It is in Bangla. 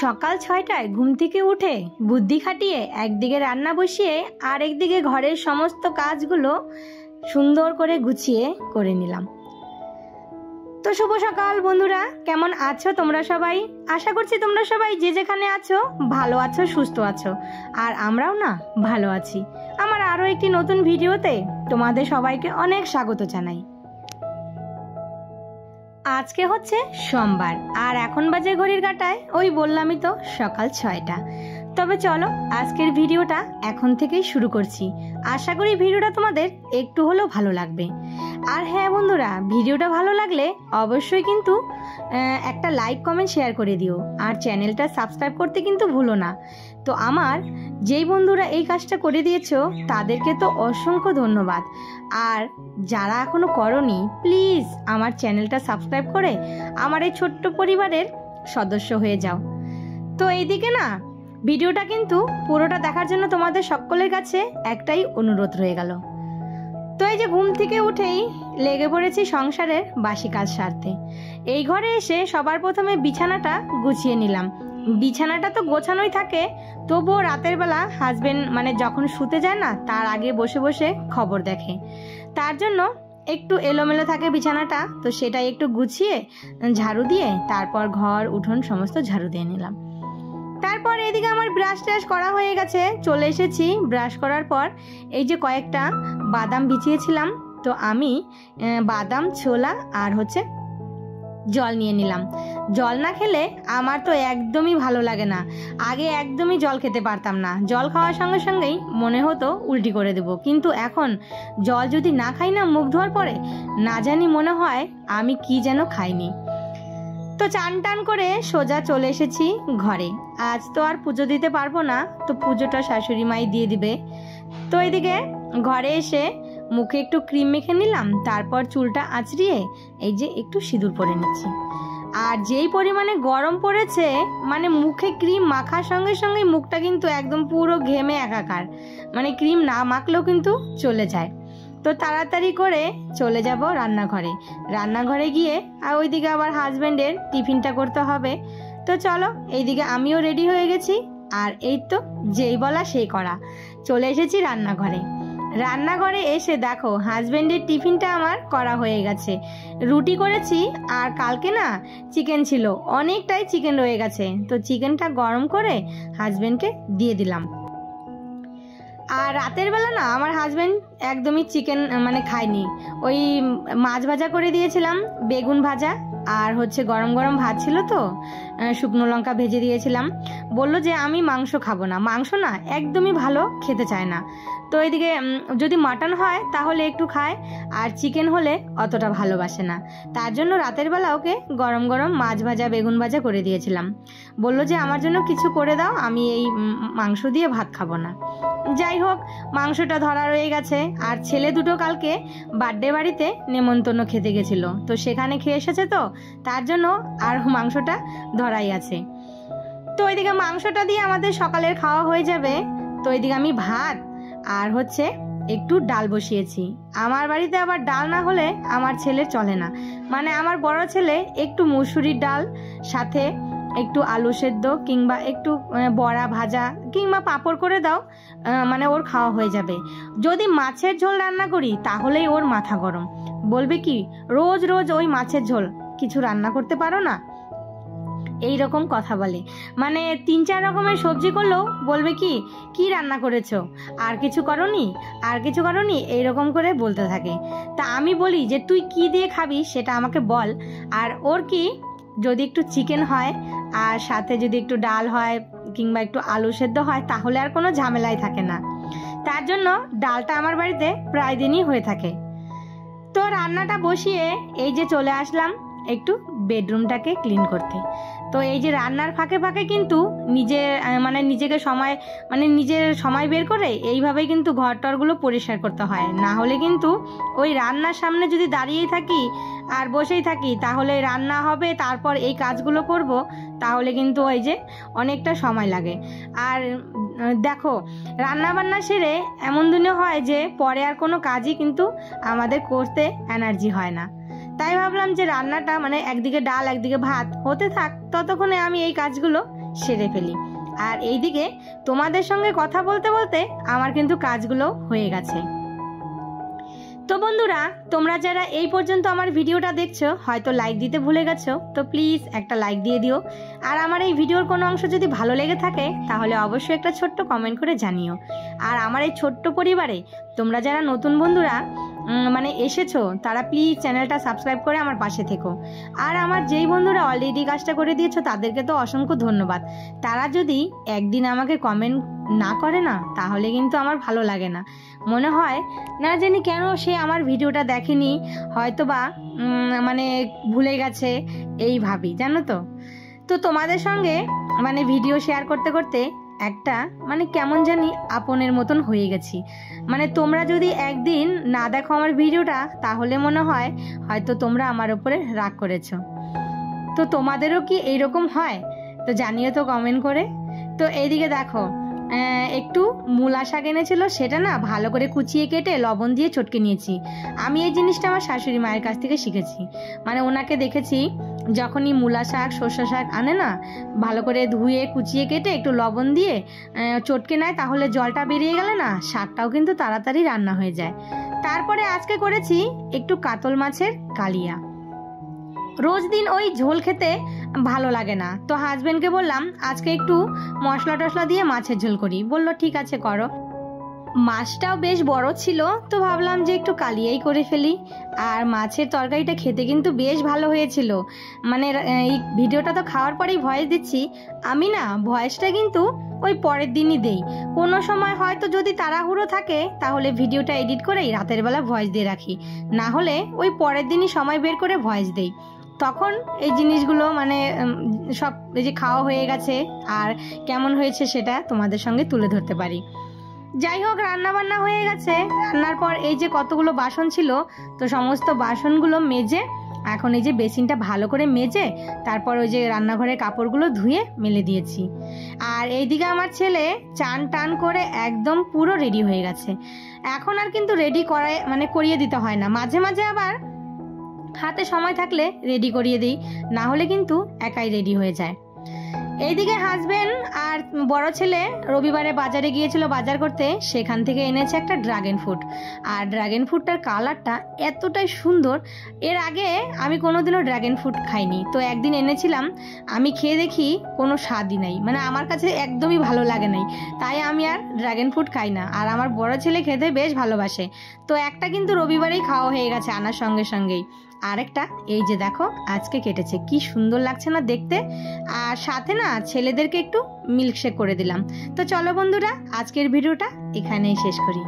সকাল ৬টায় ঘুম থেকে উঠে বুদ্ধি খাটিয়ে একদিকে রান্না বসিয়ে আর একদিকে ঘরের সমস্ত কাজগুলো সুন্দর করে গুছিয়ে করে নিলাম। তো শুভ সকাল বন্ধুরা, কেমন আছো তোমরা সবাই? আশা করছি তোমরা সবাই যে যেখানে আছো ভালো আছো, সুস্থ আছো, আর আমরাও না ভালো আছি। আমার আরও একটি নতুন ভিডিওতে তোমাদের সবাইকে অনেক স্বাগত জানাই। আজকে হচ্ছে সোমবার আর এখন বাজে ঘড়ির কাঁটায় ওই বললামই তো সকাল ৬টা। তবে চলো আজকের ভিডিওটা এখন থেকেই শুরু করছি। আশা করি ভিডিওটা তোমাদের একটু হলেও ভালো লাগবে। আর হ্যাঁ বন্ধুরা, ভিডিওটা ভালো লাগলে অবশ্যই কিন্তু একটা লাইক কমেন্ট শেয়ার করে দিও, আর চ্যানেলটা সাবস্ক্রাইব করতে কিন্তু ভুলো না। তো আমার যেই বন্ধুরা এই কাজটা করে দিয়েছো তাদেরকে তো অসংখ্য ধন্যবাদ। আর যারা এখনো করনি প্লিজ আমার চ্যানেলটা সাবস্ক্রাইব করে আমার এই ছোট্ট পরিবারের সদস্য হয়ে যাও। তো এইদিকে না ভিডিওটা কিন্তু পুরোটা দেখার জন্য তোমাদের সকলের কাছে একটাই অনুরোধ রয়ে গেল। তো এই যে ঘুম থেকে উঠেই লেগে পড়েছি সংসারের বাসি কাজ সারতে। এই ঘরে এসে সবার প্রথমে বিছানাটা গুছিয়ে নিলাম। বিছানাটা তো গোছানোই থাকে, তবুও রাতের বেলা হাজবেন্ড যখন শুতে যায় না তার আগে বসে বসে খবর দেখে, তার জন্য একটু এলোমেলো থাকে বিছানাটা। তো সেটাই একটু গুছিয়ে ঝাড়ু দিয়ে তারপর ঘর উঠোন সমস্ত ঝাড়ু দিয়ে নিলাম। তারপর এদিকে আমার ব্রাশ ট্রাশ করা হয়ে গেছে, চলে এসেছি। ব্রাশ করার পর এই যে কয়েকটা বাদাম বিছিয়েছিলাম, তো আমি বাদাম, ছোলা আর হচ্ছে জল নিয়ে নিলাম। জল না খেলে আমার তো একদমই ভালো লাগে না। আগে একদমই জল খেতে পারতাম না, জল খাওয়ার সঙ্গে সঙ্গেই মনে হতো উল্টি করে দেব। কিন্তু এখন জল যদি না খাই না মুখ ধোয়ার পরে, না জানি মনে হয় আমি কি যেন খাইনি। তো চান টান করে সোজা চলে এসেছি ঘরে। আজ তো আর পুজো দিতে পারবো না, তো পুজোটা শাশুড়ি মাই দিয়ে দিবে। তো এদিকে ঘরে এসে মুখে একটু ক্রিম মেখে নিলাম, তারপর চুলটা আঁচড়িয়ে এই যে একটু সিঁদুর পরে নিচ্ছি। আর যেই পরিমাণে গরম পড়েছে, মুখে ক্রিম মাখার সঙ্গে সঙ্গে মুখটা কিন্তু একদম পুরো ঘেমে একাকার, ক্রিম না মাখলেও কিন্তু চলে যায়। তো তাড়াতাড়ি করে চলে যাব রান্নাঘরে। রান্নাঘরে গিয়ে আর ওইদিকে আবার হাজব্যান্ডের টিফিনটা করতে হবে। তো চলো এইদিকে আমিও রেডি হয়ে গেছি। আর এই তো যেই বলা সেই করা, চলে এসেছি রান্নাঘরে। রান্নাঘরে এসে দেখো হাজব্যান্ডের টিফিনটা আমার করা হয়ে গেছে। রুটি করেছি, আর কালকে না চিকেন ছিল, অনেকটাই চিকেন রয়ে গেছে। তো চিকেনটা গরম করে হাজব্যান্ডকে দিয়ে দিলাম। আর রাতের বেলা না আমার হাজব্যান্ড একদমই চিকেন খায়নি। ওই মাছ ভাজা করে দিয়েছিলাম, বেগুন ভাজা, আর হচ্ছে গরম গরম ভাত ছিল, তো শুকনো লঙ্কা ভেজে দিয়েছিলাম। বলল যে আমি মাংস খাবো না, মাংস না একদমই ভালো খেতে চায় না। তো এদিকে যদি মাটন হয় তাহলে একটু খায়, আর চিকেন হলে অতটা ভালোবাসে না। তার জন্য রাতের বেলা ওকে গরম গরম মাছ ভাজা, বেগুন ভাজা করে দিয়েছিলাম। বলল যে আমার জন্য কিছু করে দাও, আমি এই মাংস দিয়ে ভাত খাবো না। যাই হোক, মাংসটা ধরা রয়ে গেছে। আর ছেলে দুটো কালকে বার্থডে বাড়িতে নেমন্তন্ন খেতে গেছিল, তো সেখানে খেয়ে এসেছে, তো তার জন্য আর মাংসটা ধরাই আছে। তো ওইদিকে মাংসটা দিয়ে আমাদের সকালের খাওয়া হয়ে যাবে। তো ওইদিকে আমি ভাত আর হচ্ছে একটু ডাল বসিয়েছি। আমার বাড়িতে আবার ডাল না হলে আমার ছেলে চলে না। আমার বড় ছেলে একটু মুসুরির ডাল, সাথে একটু আলু সেদ্ধ কিংবা একটু বড়া ভাজা কিংবা পাঁপড় করে দাও, ওর খাওয়া হয়ে যাবে। যদি মাছের ঝোল রান্না করি তাহলেই ওর মাথা গরম, বলবে কি রোজ রোজ ওই মাছের ঝোল, কিছু রান্না করতে পারো না, এই রকম কথা বলে। ৩-৪ রকমের সবজি করলেও বলবে কি রান্না করেছো, আর কিছু করনি, আর কিছু করনি, এইরকম করে বলতে থাকে। তা আমি বলি যে তুই কি দিয়ে খাবি সেটা আমাকে বল। আর ওর কি যদি একটু চিকেন হয় আর সাথে যদি একটু ডাল হয় কিংবা একটু আলু সেদ্ধ হয় তাহলে আর কোনো ঝামেলাই থাকে না। তার জন্য ডালটা আমার বাড়িতে প্রায় দিনই হয়ে থাকে। তো রান্নাটা বসিয়ে এই যে চলে আসলাম একটু বেডরুমটাকে ক্লিন করতে। তো এই যে রান্নার ফাঁকে ফাঁকে কিন্তু নিজেকে সময় নিজের সময় বের করে এইভাবেই কিন্তু ঘর টরগুলো পরিষ্কার করতে হয়। না হলে কিন্তু ওই রান্নার সামনে যদি দাঁড়িয়েই থাকি আর বসেই থাকি তাহলে রান্না হবে, তারপর এই কাজগুলো করব, তাহলে কিন্তু ওই যে অনেকটা সময় লাগে। আর দেখো রান্না বান্না সেরে এমন দিনে হয় যে পরে আর কোনো কাজই কিন্তু আমাদের করতে এনার্জি হয় না। তাই ভাবলাম যে রান্নাটা একদিকে ডাল একদিকে ভাত হতে থাক, ততক্ষণে আমি এই কাজগুলো সেরে ফেলি। আর এইদিকে তোমাদের সঙ্গে কথা বলতে বলতে আমার কিন্তু কাজগুলো হয়ে গেছে। তো বন্ধুরা, তোমরা যারা এই পর্যন্ত আমার ভিডিওটা দেখছো হয়তো লাইক দিতে ভুলে গেছো, তো প্লিজ একটা লাইক দিয়ে দিও। আর আমার এই ভিডিওর কোনো অংশ যদি ভালো লেগে থাকে তাহলে অবশ্যই একটা ছোট্ট কমেন্ট করে জানিও। আর আমার এই ছোট্ট পরিবারে তোমরা যারা নতুন বন্ধুরা মানে এসেছো তারা প্লিজ চ্যানেলটা সাবস্ক্রাইব করে আমার পাশে থেকো। আর আমার যেই বন্ধুরা অলরেডি কাজটা করে দিয়েছো তাদেরকে তো অসংখ্য ধন্যবাদ। তারা যদি একদিন আমাকে কমেন্ট না করে না তাহলে কিন্তু আমার ভালো লাগে না, মনে হয় না জানি কেন সে আমার ভিডিওটা দেখেনি, হয়তো বা মানে ভুলে গেছে, এই ভাবি, জানো তো। তো তোমাদের সঙ্গে মানে ভিডিও শেয়ার করতে করতে একটা মানে কেমন জানি আপনের মতন হয়ে গেছি। মানে তোমরা যদি একদিন না দেখো আমার ভিডিওটা তাহলে মনে হয় হয়তো তোমরা আমার উপরে রাগ করেছো। তো তোমাদেরও কি এইরকম হয়? তো জানিও তো কমেন্ট করে। তো এইদিকে দেখো একটু মূলা শাক এনেছিল, সেটা না ভালো করে কুচিয়ে কেটে লবণ দিয়ে চটকে নিয়েছি। আমি এই জিনিসটা আমার শাশুড়ি মায়ের কাছ থেকে শিখেছি। মানে ওনাকে দেখেছি যখনই মূলা শাক সর্ষে শাক আনে না, ভালো করে ধুয়ে কুচিয়ে কেটে একটু লবণ দিয়ে চটকে নেয়, তাহলে জলটা বেরিয়ে গেলে না শাকটাও কিন্তু তাড়াতাড়ি রান্না হয়ে যায়। তারপরে আজকে করেছি একটু কাতল মাছের কালিয়া। রোজ দিন ওই ঝোল খেতে ভালো লাগে না, তো হাজবেন্ডকে বললাম আজকে একটু মশলা টশলা দিয়ে মাছের ঝোল করি। বলল ঠিক আছে করো। মাছটাও বেশ বড় ছিল, তো ভাবলাম যে একটু কালিয়াই করে ফেলি। আর মাছের তরকারিটা খেতে কিন্তু বেশ ভালো হয়েছিল। মানে এই ভিডিওটা তো খাওয়ার পরেই ভয়েস দিচ্ছি আমি, না ভয়েসটা কিন্তু ওই পরের দিনই দেই। কোনো সময় হয়তো যদি তাড়াহুড়ো থাকে তাহলে ভিডিওটা এডিট করেই রাতের বেলা ভয়েস দিয়ে রাখি, না হলে ওই পরের দিনই সময় বের করে ভয়েস দেই। তখন এই জিনিসগুলো মানে সব এই যে খাওয়া হয়ে গেছে আর কেমন হয়েছে সেটা তোমাদের সঙ্গে তুলে ধরতে পারি। যাই হোক, রান্না বান্না হয়ে গেছে। রান্নার পর এই যে কতগুলো বাসন ছিল, তো সমস্ত বাসনগুলো মেজে এখন এই যে বেসিনটা ভালো করে মেজে তারপর ওই যে রান্নাঘরের কাপড়গুলো ধুয়ে মেলে দিয়েছি। আর এইদিকে আমার ছেলে চান টান করে একদম পুরো রেডি হয়ে গেছে। এখন আর কিন্তু রেডি করায় মানে করিয়ে দিতে হয় না, মাঝে মাঝে আবার হাতে সময় থাকলে রেডি করিয়ে দিই, না হলে কিন্তু একাই রেডি হয়ে যায়। এইদিকে হাজবেন্ড আর বড় ছেলে রবিবারে বাজারে গিয়েছিল বাজার করতে, সেখান থেকে এনেছে একটা ড্রাগন ফ্রুট। আর ড্রাগন ফ্রুটটার কালারটা এতটাই সুন্দর, এর আগে আমি কোনোদিনও ড্রাগন ফ্রুট খাইনি। তো একদিন এনেছিলাম, আমি খেয়ে দেখি কোনো স্বাদই নাই, মানে আমার কাছে একদমই ভালো লাগে নাই, তাই আমি আর ড্রাগন ফ্রুট খাই না। আর আমার বড় ছেলে খেতে বেশ ভালোবাসে, তো একটা কিন্তু রবিবারেই খাওয়া হয়ে গেছে আনার সঙ্গে সঙ্গেই। আরেকটা এই যে দেখো আজকে কেটেছে, কি সুন্দর লাগছে না দেখতে। আর সাথে না ছেলেদেরকে একটু মিল্কশেক করে দিলাম। তো চলো বন্ধুরা, আজকের ভিডিওটা এখানেই শেষ করি।